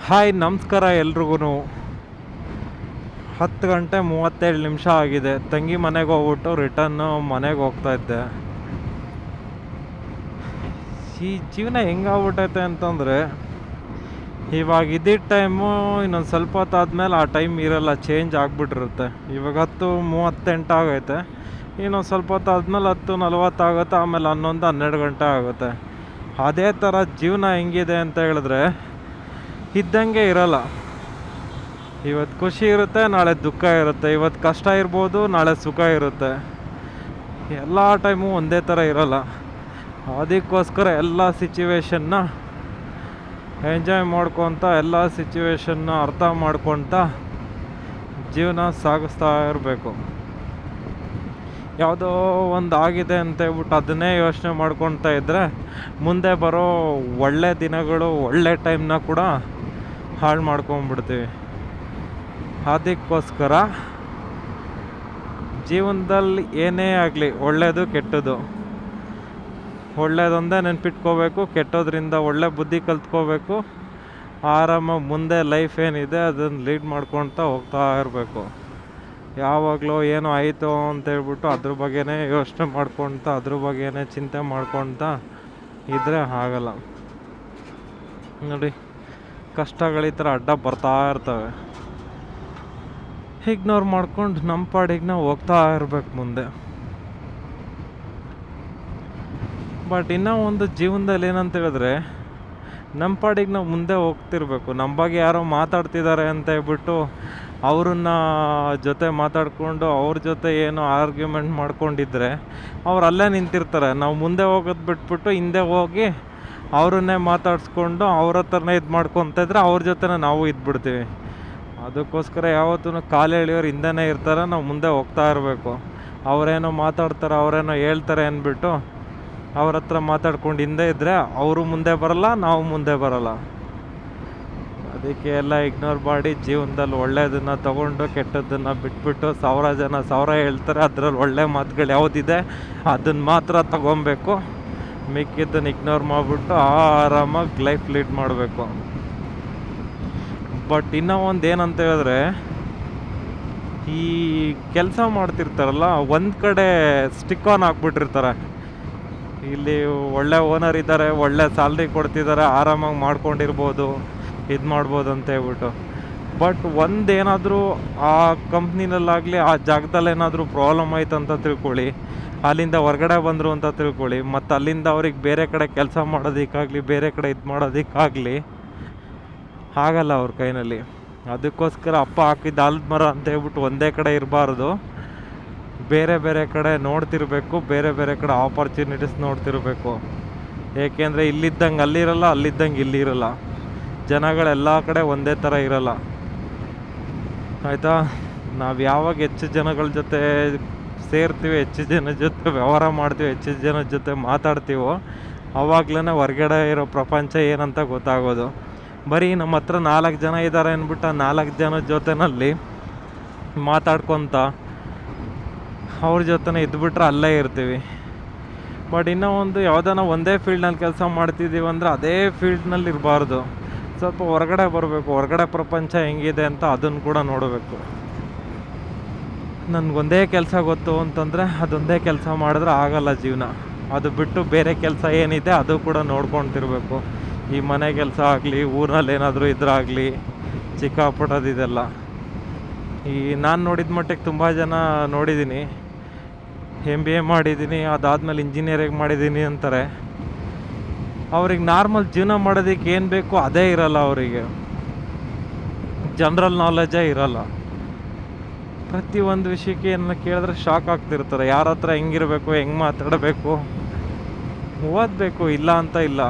Hi ನಮಸ್ಕಾರ ಎಲ್ರಿಗೂ. 10 ಗಂಟೆ 37 ನಿಮಿಷ ಆಗಿದೆ. ತಂಗಿ ಮನೆಗೆ ಹೋಗ್ಬಿಟ್ಟು ರಿಟರ್ನ್ ಮನೆಗೆ ಹೋಗ್ತಾ ಇದ್ದೆ. ಈ ಜೀವನ ಹೆಂಗಾಗ್ಬಿಟ್ಟೈತೆ ಅಂತಂದರೆ, ಇವಾಗ ಇದ್ದಿದ್ದ ಟೈಮು ಇನ್ನೊಂದು ಸ್ವಲ್ಪ ಹೊತ್ತಾದ್ಮೇಲೆ ಆ ಟೈಮ್ ಇರಲ್ಲ, ಚೇಂಜ್ ಆಗಿಬಿಟ್ಟಿರುತ್ತೆ. ಇವಾಗ 10:38 ಆಗೈತೆ, ಇನ್ನೊಂದು ಸ್ವಲ್ಪ ಹೊತ್ತಾದ್ಮೇಲೆ 10:40 ಆಗುತ್ತೆ, ಆಮೇಲೆ 11-12 ಗಂಟೆ ಆಗುತ್ತೆ. ಅದೇ ಥರ ಜೀವನ ಹೆಂಗಿದೆ ಅಂತ ಹೇಳಿದ್ರೆ ಇದ್ದಂಗೆ ಇರಲ್ಲ. ಇವತ್ತು ಖುಷಿ ಇರುತ್ತೆ, ನಾಳೆ ದುಃಖ ಇರುತ್ತೆ. ಇವತ್ತು ಕಷ್ಟ ಇರ್ಬೋದು, ನಾಳೆ ಸುಖ ಇರುತ್ತೆ. ಎಲ್ಲ ಟೈಮು ಒಂದೇ ಥರ ಇರಲ್ಲ. ಅದಕ್ಕೋಸ್ಕರ ಎಲ್ಲ ಸಿಚುವೇಶನ್ನ ಎಂಜಾಯ್ ಮಾಡ್ಕೊತ, ಎಲ್ಲ ಸಿಚುವೇಶನ್ನ ಅರ್ಥ ಮಾಡ್ಕೊತ ಜೀವನ ಸಾಗಿಸ್ತಾ ಇರಬೇಕು. ಯಾವುದೋ ಒಂದು ಆಗಿದೆ ಅಂತ ಹೇಳ್ಬಿಟ್ಟು ಅದನ್ನೇ ಯೋಚನೆ ಮಾಡ್ಕೊತಾ ಇದ್ದರೆ ಮುಂದೆ ಬರೋ ಒಳ್ಳೆ ದಿನಗಳು, ಒಳ್ಳೆ ಟೈಮ್ನ ಕೂಡ ಹಾಳು ಮಾಡ್ಕೊಂಬಿಡ್ತೀವಿ. ಅದಕ್ಕೋಸ್ಕರ ಜೀವನದಲ್ಲಿ ಏನೇ ಆಗಲಿ, ಒಳ್ಳೆಯದು ಕೆಟ್ಟದ್ದು, ಒಳ್ಳೇದೊಂದೇ ನೆನ್ಪಿಟ್ಕೋಬೇಕು. ಕೆಟ್ಟೋದ್ರಿಂದ ಒಳ್ಳೆ ಬುದ್ಧಿ ಕಲ್ತ್ಕೋಬೇಕು. ಆರಾಮಾಗಿ ಮುಂದೆ ಲೈಫ್ ಏನಿದೆ ಅದನ್ನು ಲೀಡ್ ಮಾಡ್ಕೊಳ್ತಾ ಹೋಗ್ತಾ ಇರಬೇಕು. ಯಾವಾಗಲೂ ಏನೋ ಆಯಿತು ಅಂತೇಳ್ಬಿಟ್ಟು ಅದ್ರ ಬಗ್ಗೆನೇ ಯೋಚನೆ ಮಾಡ್ಕೊಳ್ತಾ, ಅದ್ರ ಬಗ್ಗೆನೇ ಚಿಂತೆ ಮಾಡ್ಕೊಳ್ತಾ ಇದ್ದರೆ ಆಗಲ್ಲ. ನೋಡಿ, ಕಷ್ಟಗಳು ಈ ಥರ ಅಡ್ಡ ಬರ್ತಾ ಇರ್ತವೆ. ಇಗ್ನೋರ್ ಮಾಡ್ಕೊಂಡು ನಮ್ಮ ಪಾಡಿಗೆ ನಾವು ಹೋಗ್ತಾ ಇರ್ಬೇಕು ಮುಂದೆ. ಬಟ್ ಇನ್ನೂ ಒಂದು ಜೀವನದಲ್ಲಿ ಏನಂತ ಹೇಳಿದ್ರೆ, ನಮ್ಮ ಪಾಡಿಗೆ ನಾವು ಮುಂದೆ ಹೋಗ್ತಿರ್ಬೇಕು. ನಮ್ಮ ಬಗ್ಗೆ ಯಾರೋ ಮಾತಾಡ್ತಿದ್ದಾರೆ ಅಂತ ಹೇಳ್ಬಿಟ್ಟು ಅವ್ರನ್ನ ಜೊತೆ ಮಾತಾಡಿಕೊಂಡು ಅವ್ರ ಜೊತೆ ಏನೋ ಆರ್ಗ್ಯುಮೆಂಟ್ ಮಾಡ್ಕೊಂಡಿದ್ರೆ ಅವ್ರು ಅಲ್ಲೇ ನಿಂತಿರ್ತಾರೆ. ನಾವು ಮುಂದೆ ಹೋಗೋದು ಬಿಟ್ಬಿಟ್ಟು ಹಿಂದೆ ಹೋಗಿ ಅವ್ರನ್ನೇ ಮಾತಾಡಿಸ್ಕೊಂಡು ಅವ್ರ ಹತ್ರನೇ ಇದು ಮಾಡ್ಕೊತ ಇದ್ರೆ ಅವ್ರ ಜೊತೆನೇ ನಾವು ಇದ್ಬಿಡ್ತೀವಿ. ಅದಕ್ಕೋಸ್ಕರ ಯಾವತ್ತೂ ಕಾಲು ಎಳೆಯೋರು ಹಿಂದೆನೇ ಇರ್ತಾರೆ, ನಾವು ಮುಂದೆ ಹೋಗ್ತಾ ಇರಬೇಕು. ಅವರೇನೋ ಮಾತಾಡ್ತಾರೆ, ಅವರೇನೋ ಹೇಳ್ತಾರೆ ಅಂದ್ಬಿಟ್ಟು ಅವ್ರ ಹತ್ರ ಮಾತಾಡ್ಕೊಂಡು ಹಿಂದೆ ಇದ್ದರೆ ಅವರು ಮುಂದೆ ಬರಲ್ಲ, ನಾವು ಮುಂದೆ ಬರಲ್ಲ. ಅದಕ್ಕೆ ಎಲ್ಲ ಇಗ್ನೋರ್ ಮಾಡಿ ಜೀವನದಲ್ಲಿ ಒಳ್ಳೆಯದನ್ನು ತೊಗೊಂಡು ಕೆಟ್ಟದ್ದನ್ನು ಬಿಟ್ಬಿಟ್ಟು, 1000 ಜನ 1000 ಹೇಳ್ತಾರೆ, ಅದರಲ್ಲಿ ಒಳ್ಳೆ ಮಾತುಗಳು ಯಾವುದಿದೆ ಅದನ್ನು ಮಾತ್ರ ತಗೊಬೇಕು. ಮಿಕ್ಕಿದ್ದನ್ನು ಇಗ್ನೋರ್ ಮಾಡಿಬಿಟ್ಟು ಆರಾಮಾಗಿ ಲೈಫ್ ಲೀಡ್ ಮಾಡಬೇಕು. ಬಟ್ ಇನ್ನೂ ಒಂದು ಏನಂತ ಹೇಳಿದ್ರೆ, ಈ ಕೆಲಸ ಮಾಡ್ತಿರ್ತಾರಲ್ಲ, ಒಂದು ಕಡೆ ಸ್ಟಿಕ್ ಆನ್ ಹಾಕ್ಬಿಟ್ಟಿರ್ತಾರೆ. ಇಲ್ಲಿ ಒಳ್ಳೆ ಓನರ್ ಇದ್ದಾರೆ, ಒಳ್ಳೆ ಸ್ಯಾಲ್ರಿ ಕೊಡ್ತಿದ್ದಾರೆ, ಆರಾಮಾಗಿ ಮಾಡ್ಕೊಂಡಿರ್ಬೋದು, ಇದು ಮಾಡ್ಬೋದು ಅಂತ ಹೇಳ್ಬಿಟ್ಟು. ಬಟ್ ಒಂದೇನಾದರೂ ಆ ಕಂಪ್ನಿನಲ್ಲಾಗಲಿ ಆ ಜಾಗದಲ್ಲಿ ಏನಾದರೂ ಪ್ರಾಬ್ಲಮ್ ಆಯ್ತು ಅಂತ ತಿಳ್ಕೊಳ್ಳಿ, ಅಲ್ಲಿಂದ ಹೊರಗಡೆ ಬಂದರು ಅಂತ ತಿಳ್ಕೊಳ್ಳಿ, ಮತ್ತು ಅಲ್ಲಿಂದ ಅವ್ರಿಗೆ ಬೇರೆ ಕಡೆ ಕೆಲಸ ಮಾಡೋದಕ್ಕಾಗಲಿ, ಬೇರೆ ಕಡೆ ಇದು ಮಾಡೋದಕ್ಕಾಗಲಿ ಆಗಲ್ಲ ಅವ್ರ ಕೈನಲ್ಲಿ. ಅದಕ್ಕೋಸ್ಕರ ಅಪ್ಪ ಹಾಕಿದ್ದ ಆಲದ ಮರ ಅಂತ ಹೇಳ್ಬಿಟ್ಟು ಒಂದೇ ಕಡೆ ಇರಬಾರ್ದು, ಬೇರೆ ಬೇರೆ ಕಡೆ ನೋಡ್ತಿರ್ಬೇಕು, ಬೇರೆ ಬೇರೆ ಕಡೆ ಆಪರ್ಚುನಿಟೀಸ್ ನೋಡ್ತಿರ್ಬೇಕು. ಏಕೆಂದರೆ ಇಲ್ಲಿದ್ದಂಗೆ ಅಲ್ಲಿರಲ್ಲ, ಅಲ್ಲಿದ್ದಂಗೆ ಇಲ್ಲಿರಲ್ಲ. ಜನಗಳೆಲ್ಲ ಕಡೆ ಒಂದೇ ಥರ ಇರಲ್ಲ, ಆಯಿತಾ? ನಾವು ಯಾವಾಗ ಹೆಚ್ಚು ಜನಗಳ ಜೊತೆ ಸೇರ್ತೀವಿ, ಹೆಚ್ಚು ಜನ ಜೊತೆ ವ್ಯವಹಾರ ಮಾಡ್ತೀವಿ, ಹೆಚ್ಚು ಜನ ಜೊತೆ ಮಾತಾಡ್ತೀವೋ ಆವಾಗಲೇ ಹೊರಗಡೆ ಇರೋ ಪ್ರಪಂಚ ಏನಂತ ಗೊತ್ತಾಗೋದು. ಬರೀ ನಮ್ಮ ಹತ್ರ 4 ಜನ ಇದ್ದಾರೆ ಅಂದ್ಬಿಟ್ಟು 4 ಜನ ಜೊತೆನಲ್ಲಿ ಮಾತಾಡ್ಕೊತ ಅವ್ರ ಜೊತೆ ಇದ್ಬಿಟ್ರೆ ಅಲ್ಲೇ ಇರ್ತೀವಿ. ಬಟ್ ಇನ್ನೂ ಒಂದು, ಯಾವುದಾನ ಒಂದೇ ಫೀಲ್ಡ್ನಲ್ಲಿ ಕೆಲಸ ಮಾಡ್ತಿದ್ದೀವಿ ಅಂದರೆ ಅದೇ ಫೀಲ್ಡ್ನಲ್ಲಿ ಇರಬಾರ್ದು. ಸ್ವಲ್ಪ ಹೊರಗಡೆ ಬರಬೇಕು, ಹೊರಗಡೆ ಪ್ರಪಂಚ ಹೆಂಗಿದೆ ಅಂತ ಅದನ್ನು ಕೂಡ ನೋಡಬೇಕು. ನನಗೊಂದೇ ಕೆಲಸ ಗೊತ್ತು ಅಂತಂದರೆ ಅದೊಂದೇ ಕೆಲಸ ಮಾಡಿದ್ರೆ ಆಗಲ್ಲ ಜೀವನ. ಅದು ಬಿಟ್ಟು ಬೇರೆ ಕೆಲಸ ಏನಿದೆ ಅದು ಕೂಡ ನೋಡ್ಕೊತಿರ್ಬೇಕು. ಈ ಮನೆ ಕೆಲಸ ಆಗಲಿ, ಊರಿನಲ್ಲಿ ಏನಾದರೂ ಇದ್ರಾಗಲಿ, ಚಿಕ್ಕಪುಟ್ಟದಿದೆಲ್ಲ. ಈ ನಾನು ನೋಡಿದ ಮಟ್ಟಿಗೆ ತುಂಬ ಜನ ನೋಡಿದ್ದೀನಿ, MBA ಮಾಡಿದ್ದೀನಿ, ಅದಾದಮೇಲೆ ಇಂಜಿನಿಯರಿಂಗ್ ಮಾಡಿದ್ದೀನಿ ಅಂತಾರೆ. ಅವ್ರಿಗೆ ನಾರ್ಮಲ್ ಜೀವನ ಮಾಡೋದಕ್ಕೆ ಏನು ಬೇಕು ಅದೇ ಇರಲ್ಲ. ಅವರಿಗೆ ಜನರಲ್ ನಾಲೆಜೇ ಇರಲ್ಲ. ಪ್ರತಿಯೊಂದು ವಿಷಯಕ್ಕೆ ಏನನ್ನ ಕೇಳಿದ್ರೆ ಶಾಕ್ ಆಗ್ತಿರ್ತಾರೆ. ಯಾರ ಹತ್ರ ಹೆಂಗಿರಬೇಕು, ಹೆಂಗೆ ಮಾತಾಡಬೇಕು, ಓದಬೇಕು, ಇಲ್ಲ ಅಂತ ಇಲ್ಲ.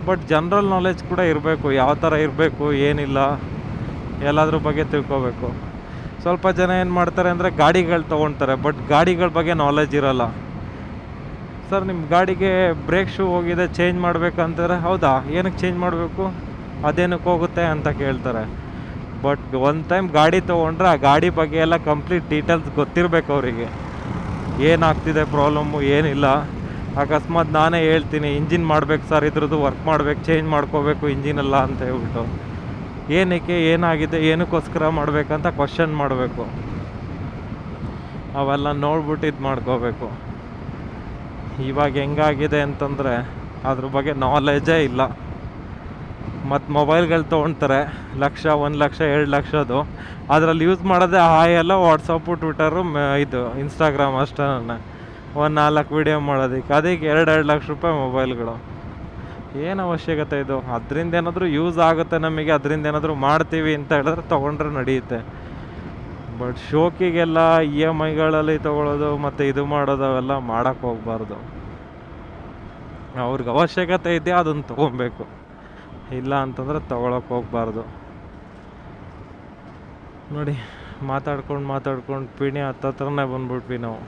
ಬಟ್ ಜನರಲ್ ನಾಲೆಜ್ ಕೂಡ ಇರಬೇಕು, ಯಾವ ಥರ ಇರಬೇಕು, ಏನಿಲ್ಲ, ಎಲ್ಲದ್ರ ಬಗ್ಗೆ ತಿಳ್ಕೊಬೇಕು. ಸ್ವಲ್ಪ ಜನ ಏನು ಮಾಡ್ತಾರೆ ಅಂದರೆ ಗಾಡಿಗಳು ತೊಗೊಳ್ತಾರೆ, ಬಟ್ ಗಾಡಿಗಳ ಬಗ್ಗೆ ನಾಲೆಜ್ ಇರಲ್ಲ. ಸರ್, ನಿಮ್ಮ ಗಾಡಿಗೆ ಬ್ರೇಕ್ ಶೂ ಹೋಗಿದೆ, ಚೇಂಜ್ ಮಾಡಬೇಕಂತಾರೆ. ಹೌದಾ, ಏನಕ್ಕೆ ಚೇಂಜ್ ಮಾಡಬೇಕು, ಅದೇನಕ್ಕೆ ಹೋಗುತ್ತೆ ಅಂತ ಕೇಳ್ತಾರೆ. ಬಟ್ ಒಂದು ಟೈಮ್ ಗಾಡಿ ತೊಗೊಂಡ್ರೆ ಆ ಗಾಡಿ ಬಗ್ಗೆ ಎಲ್ಲ ಕಂಪ್ಲೀಟ್ ಡೀಟೇಲ್ಸ್ ಗೊತ್ತಿರಬೇಕು ಅವರಿಗೆ. ಏನಾಗ್ತಿದೆ ಪ್ರಾಬ್ಲಮ್ಮು, ಏನಿಲ್ಲ. ಅಕಸ್ಮಾತ್ ನಾನೇ ಹೇಳ್ತೀನಿ ಇಂಜಿನ್ ಮಾಡ್ಬೇಕು ಸರ್, ಇದ್ರದ್ದು ವರ್ಕ್ ಮಾಡ್ಬೇಕು, ಚೇಂಜ್ ಮಾಡ್ಕೋಬೇಕು ಇಂಜಿನೆಲ್ಲ ಅಂತ ಹೇಳ್ಬಿಟ್ಟು, ಏನಕ್ಕೆ, ಏನಾಗಿದೆ, ಏನಕ್ಕೋಸ್ಕರ ಮಾಡಬೇಕಂತ ಕ್ವಶನ್ ಮಾಡಬೇಕು. ಅವೆಲ್ಲ ನೋಡ್ಬಿಟ್ಟು ಇದು ಮಾಡ್ಕೋಬೇಕು. ಇವಾಗ ಹೆಂಗಾಗಿದೆ ಅಂತಂದರೆ ಅದ್ರ ಬಗ್ಗೆ ನಾಲೆಜೇ ಇಲ್ಲ. ಮತ್ತು ಮೊಬೈಲ್ಗಳು ತೊಗೊಳ್ತಾರೆ, 1,00,000, 1,00,000, 2,00,000ದು. ಅದರಲ್ಲಿ ಯೂಸ್ ಮಾಡೋದೇ ಹಾಯ್ ಎಲ್ಲ ವಾಟ್ಸಪ್ಪು, ಟ್ವಿಟರು, ಇದು ಇನ್ಸ್ಟಾಗ್ರಾಮ್ ಅಷ್ಟೇ. ಒಂದು 4 ವೀಡಿಯೋ ಮಾಡೋದಕ್ಕೆ ಅದಕ್ಕೆ 2-2 ಲಕ್ಷ ರೂಪಾಯಿ ಮೊಬೈಲ್ಗಳು. ಏನು ಅವಶ್ಯಕತೆ ಇದು? ಅದರಿಂದ ಏನಾದರೂ ಯೂಸ್ ಆಗುತ್ತೆ ನಮಗೆ, ಅದರಿಂದ ಏನಾದರೂ ಮಾಡ್ತೀವಿ ಅಂತ ಹೇಳಿದ್ರೆ ತೊಗೊಂಡ್ರೆ ನಡೆಯುತ್ತೆ. ಬಟ್ ಶೋಕಿಗೆಲ್ಲ EMIಗಳಲ್ಲಿ ತೊಗೊಳ್ಳೋದು ಮತ್ತು ಇದು ಮಾಡೋದು ಅವೆಲ್ಲ ಮಾಡೋಕ್ಕೆ ಹೋಗ್ಬಾರ್ದು. ಅವ್ರಿಗೆ ಅವಶ್ಯಕತೆ ಇದೆಯಾ ಅದನ್ನು ತೊಗೊಬೇಕು, ಇಲ್ಲ ಅಂತಂದರೆ ತೊಗೊಳಕ್ಕೆ ಹೋಗ್ಬಾರ್ದು. ನೋಡಿ, ಮಾತಾಡ್ಕೊಂಡು ಪಿಣಿ ಹತ್ರನೇ ಬಂದ್ಬಿಟ್ವಿ ನಾವು.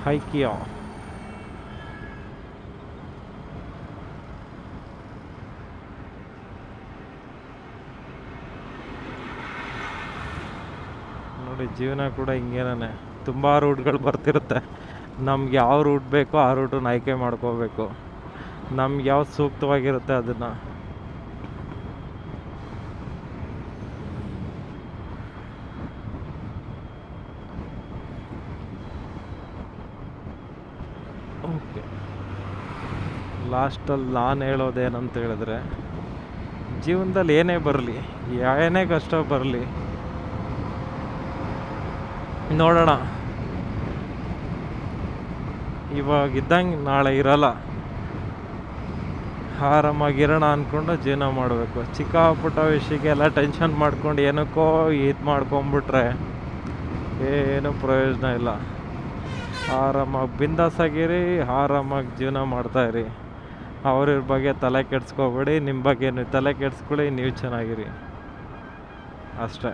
ಹೈಕಿಯಾ ನೋಡಿ, ಜೀವನ ಕೂಡ ಹಿಂಗೇನೆ. ತುಂಬ ರೂಟ್ಗಳು ಬರ್ತಿರುತ್ತೆ. ನಮ್ಗೆ ಯಾವ ರೂಟ್ ಬೇಕೋ ಆ ರೂಟನ್ನು ಆಯ್ಕೆ ಮಾಡ್ಕೋಬೇಕು. ನಮ್ಗೆ ಯಾವ್ದು ಸೂಕ್ತವಾಗಿರುತ್ತೆ ಅದನ್ನು. ಓಕೆ, ಲಾಸ್ಟಲ್ಲಿ ನಾನು ಹೇಳೋದೇನಂತ ಹೇಳಿದ್ರೆ, ಜೀವನದಲ್ಲಿ ಏನೇ ಬರಲಿ, ಏನೇ ಕಷ್ಟ ಬರಲಿ, ನೋಡೋಣ, ಇವಾಗಿದ್ದಂಗೆ ನಾಳೆ ಇರಲ್ಲ. ಆರಾಮಾಗಿರೋಣ ಅಂದ್ಕೊಂಡು ಜೀವನ ಮಾಡಬೇಕು. ಚಿಕ್ಕ ಪುಟ್ಟ ವಿಷಯಕ್ಕೆಲ್ಲ ಟೆನ್ಷನ್ ಮಾಡ್ಕೊಂಡು ಏನಕ್ಕೋ ಇದು ಮಾಡ್ಕೊಂಬಿಟ್ರೆ ಏನೂ ಪ್ರಯೋಜನ ಇಲ್ಲ. ಆರಾಮಾಗಿ ಬಿಂದಾಸಾಗಿರಿ, ಆರಾಮಾಗಿ ಜೀವನ ಮಾಡ್ತಾಯಿರಿ. ಅವ್ರ ಬಗ್ಗೆ ತಲೆ ಕೆಡಿಸ್ಕೋಬೇಡಿ, ನಿಮ್ಮ ಬಗ್ಗೆ ನೀವು ತಲೆ ಕೆಡಿಸ್ಕೊಳ್ಳಿ, ನೀವು ಚೆನ್ನಾಗಿರಿ ಅಷ್ಟೇ.